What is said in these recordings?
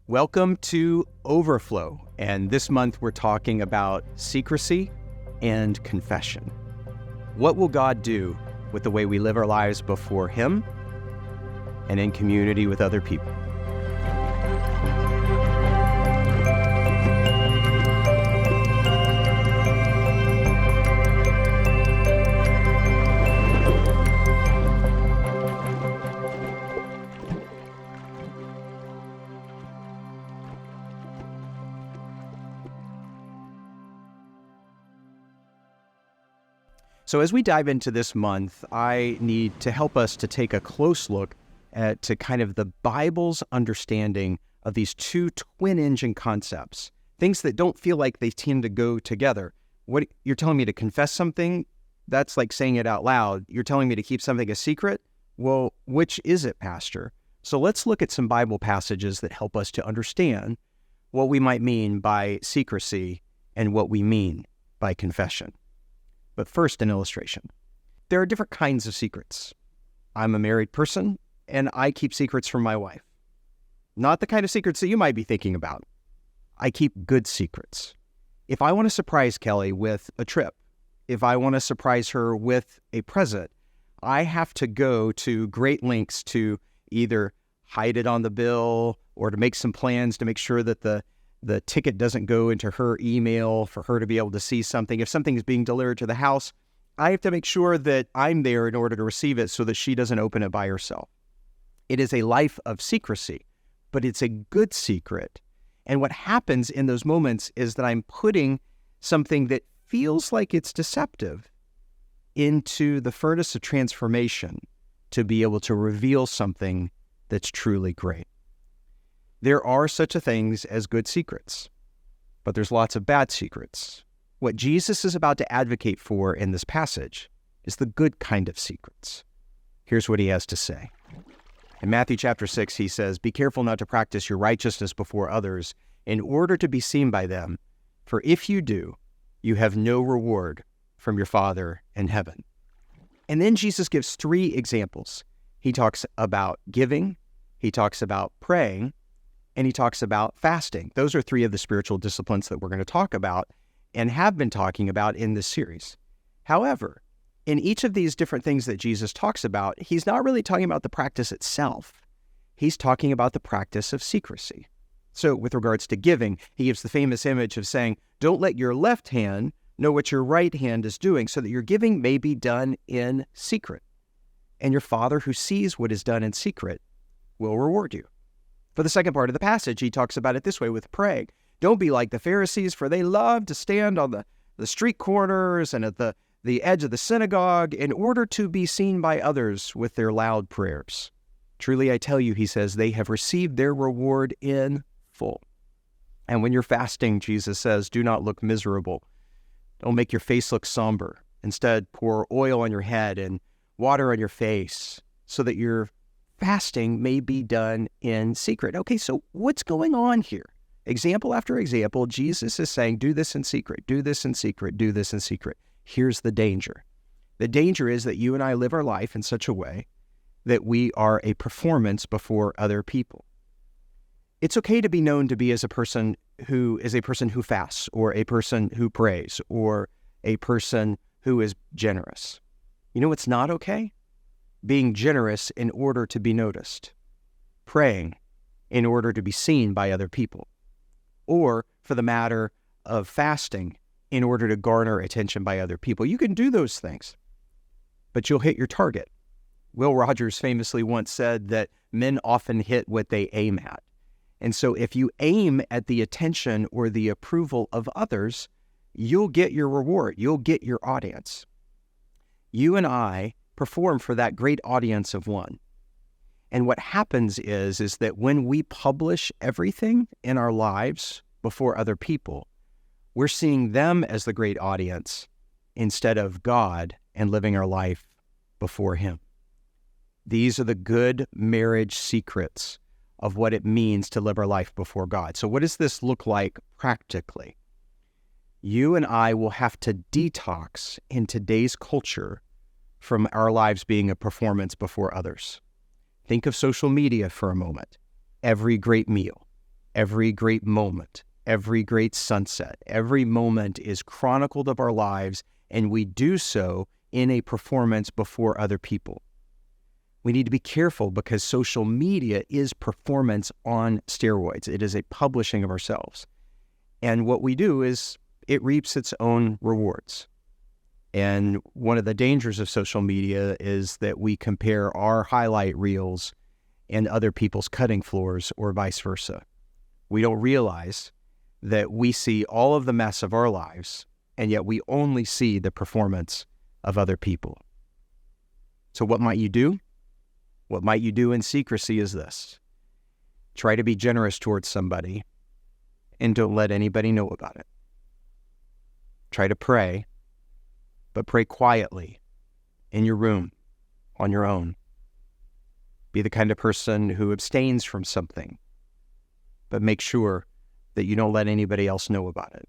Welcome to Overflow, and this month we're talking about secrecy and confession. What will God do with the way we live our lives before Him and in community with other people? So as we dive into this month, I need to help us to take a close look at to kind of the Bible's understanding of these two twin engine concepts, things that don't feel like they tend to go together. What you're telling me to confess something, that's like saying it out loud. You're telling me to keep something a secret? Well, which is it, Pastor? So let's look at some Bible passages that help us to understand what we might mean by secrecy and what we mean by confession. But first, an illustration. There are different kinds of secrets. I'm a married person, and I keep secrets from my wife. Not the kind of secrets that you might be thinking about. I keep good secrets. If I want to surprise Kelly with a trip, if I want to surprise her with a present, I have to go to great lengths to either hide it on the bill or to make some plans to make sure that the ticket doesn't go into her email for her to be able to see something. If something is being delivered to the house, I have to make sure that I'm there in order to receive it so that she doesn't open it by herself. It is a life of secrecy, but it's a good secret. And what happens in those moments is that I'm putting something that feels like it's deceptive into the furnace of transformation to be able to reveal something that's truly great. There are such a things as good secrets, but there's lots of bad secrets. What Jesus is about to advocate for in this passage is the good kind of secrets. Here's what he has to say. In Matthew chapter 6, he says, "Be careful not to practice your righteousness before others in order to be seen by them, for if you do, you have no reward from your Father in heaven." And then Jesus gives three examples. He talks about giving, he talks about praying, and he talks about fasting. Those are three of the spiritual disciplines that we're going to talk about and have been talking about in this series. However, in each of these different things that Jesus talks about, he's not really talking about the practice itself. He's talking about the practice of secrecy. So with regards to giving, he gives the famous image of saying, don't let your left hand know what your right hand is doing so that your giving may be done in secret. And your Father who sees what is done in secret will reward you. For the second part of the passage, he talks about it this way with praying. Don't be like the Pharisees, for they love to stand on the street corners and at the edge of the synagogue in order to be seen by others with their loud prayers. Truly, I tell you, he says, they have received their reward in full. And when you're fasting, Jesus says, do not look miserable. Don't make your face look somber. Instead, pour oil on your head and water on your face so that your fasting may be done in secret. Okay, so what's going on here? Example after example, Jesus is saying, do this in secret, do this in secret, do this in secret. Here's the danger. The danger is that you and I live our life in such a way that we are a performance before other people. It's okay to be known to be as a person who fasts, or a person who prays, or a person who is generous. You know what's not okay? Being generous in order to be noticed, praying in order to be seen by other people, or for the matter of fasting in order to garner attention by other people. You can do those things, but you'll hit your target. Will Rogers famously once said that men often hit what they aim at. And so if you aim at the attention or the approval of others, you'll get your reward, you'll get your audience. You and I perform for that great audience of one. And what happens is that when we publish everything in our lives before other people, we're seeing them as the great audience instead of God and living our life before Him. These are the good marriage secrets of what it means to live our life before God. So what does this look like practically? You and I will have to detox in today's culture from our lives being a performance before others. Think of social media for a moment. Every great meal, every great moment, every great sunset, every moment is chronicled of our lives, and we do so in a performance before other people. We need to be careful because social media is performance on steroids. It is a publishing of ourselves. And what we do is it reaps its own rewards. And one of the dangers of social media is that we compare our highlight reels and other people's cutting floors or vice versa. We don't realize that we see all of the mess of our lives, and yet we only see the performance of other people. So what might you do? What might you do in secrecy is this. Try to be generous towards somebody and don't let anybody know about it. Try to pray, but pray quietly in your room, on your own. Be the kind of person who abstains from something, but make sure that you don't let anybody else know about it.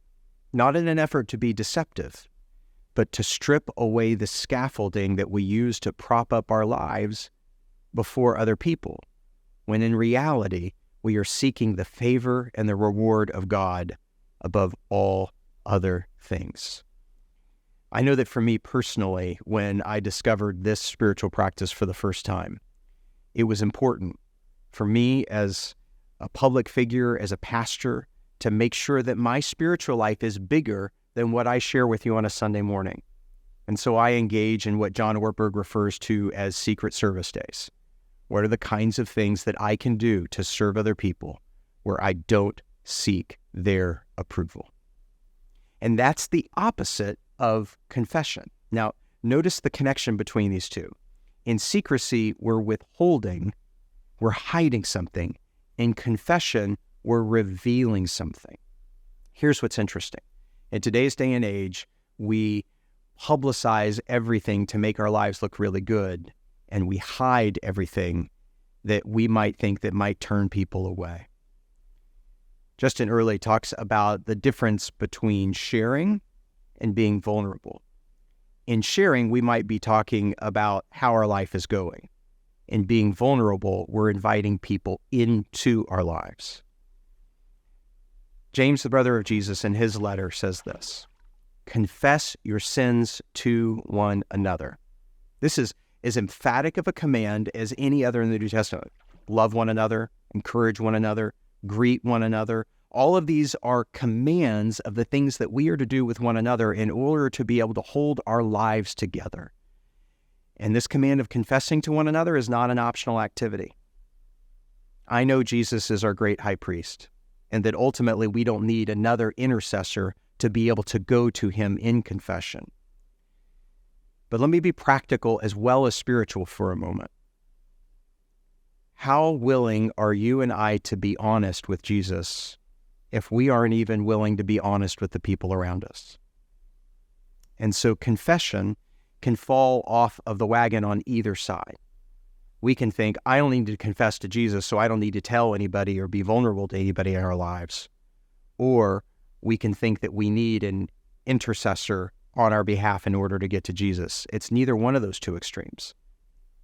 Not in an effort to be deceptive, but to strip away the scaffolding that we use to prop up our lives before other people, when in reality, we are seeking the favor and the reward of God above all other things. I know that for me personally, when I discovered this spiritual practice for the first time, it was important for me as a public figure, as a pastor, to make sure that my spiritual life is bigger than what I share with you on a Sunday morning. And so I engage in what John Ortberg refers to as secret service days. What are the kinds of things that I can do to serve other people where I don't seek their approval? And that's the opposite of confession. Now, notice the connection between these two. In secrecy, we're withholding, we're hiding something. In confession, we're revealing something. Here's what's interesting. In today's day and age, we publicize everything to make our lives look really good, and we hide everything that we might think that might turn people away. Justin Earley talks about the difference between sharing and being vulnerable. In sharing, we might be talking about how our life is going. In being vulnerable, we're inviting people into our lives. James, the brother of Jesus, in his letter says this: confess your sins to one another. This is as emphatic of a command as any other in the New Testament. Love one another, encourage one another, greet one another. All of these are commands of the things that we are to do with one another in order to be able to hold our lives together. And this command of confessing to one another is not an optional activity. I know Jesus is our great high priest, and that ultimately we don't need another intercessor to be able to go to him in confession. But let me be practical as well as spiritual for a moment. How willing are you and I to be honest with Jesus if we aren't even willing to be honest with the people around us? And so confession can fall off of the wagon on either side. We can think, I only need to confess to Jesus, so I don't need to tell anybody or be vulnerable to anybody in our lives. Or we can think that we need an intercessor on our behalf in order to get to Jesus. It's neither one of those two extremes.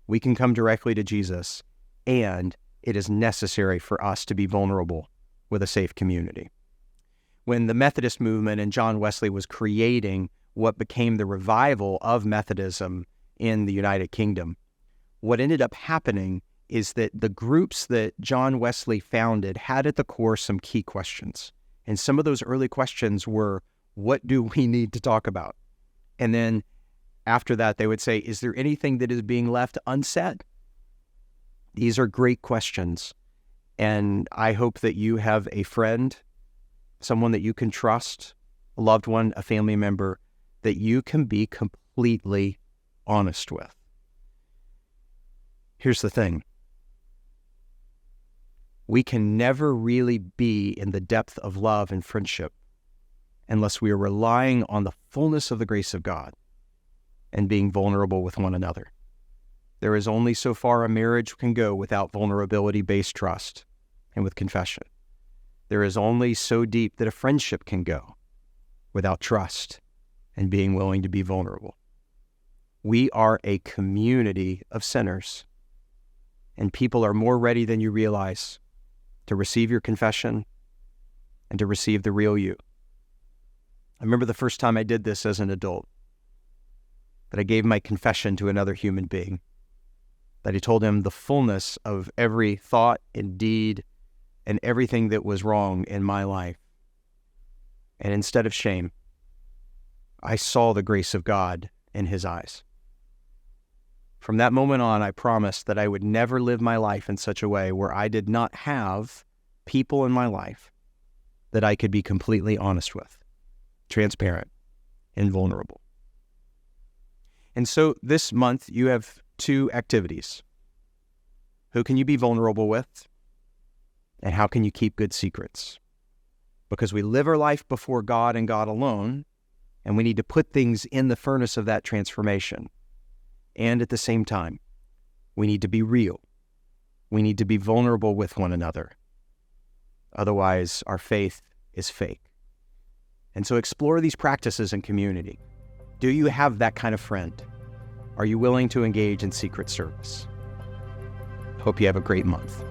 We can come directly to Jesus, and it is necessary for us to be vulnerable with a safe community. When the Methodist movement and John Wesley was creating what became the revival of Methodism in the United Kingdom, what ended up happening is that the groups that John Wesley founded had at the core some key questions. And some of those early questions were, what do we need to talk about? And then after that, they would say, is there anything that is being left unsaid? These are great questions. And I hope that you have a friend, someone that you can trust, a loved one, a family member, that you can be completely honest with. Here's the thing. We can never really be in the depth of love and friendship unless we are relying on the fullness of the grace of God and being vulnerable with one another. There is only so far a marriage can go without vulnerability-based trust and with confession. There is only so deep that a friendship can go without trust and being willing to be vulnerable. We are a community of sinners, and people are more ready than you realize to receive your confession and to receive the real you. I remember the first time I did this as an adult, that I gave my confession to another human being, that I told him the fullness of every thought and deed and everything that was wrong in my life. And instead of shame, I saw the grace of God in his eyes. From that moment on, I promised that I would never live my life in such a way where I did not have people in my life that I could be completely honest with, transparent, and vulnerable. And so this month, you have 2 activities. Who can you be vulnerable with? And how can you keep good secrets? Because we live our life before God and God alone, and we need to put things in the furnace of that transformation. And at the same time, we need to be real. We need to be vulnerable with one another. Otherwise, our faith is fake. And so explore these practices in community. Do you have that kind of friend? Are you willing to engage in secret service? Hope you have a great month.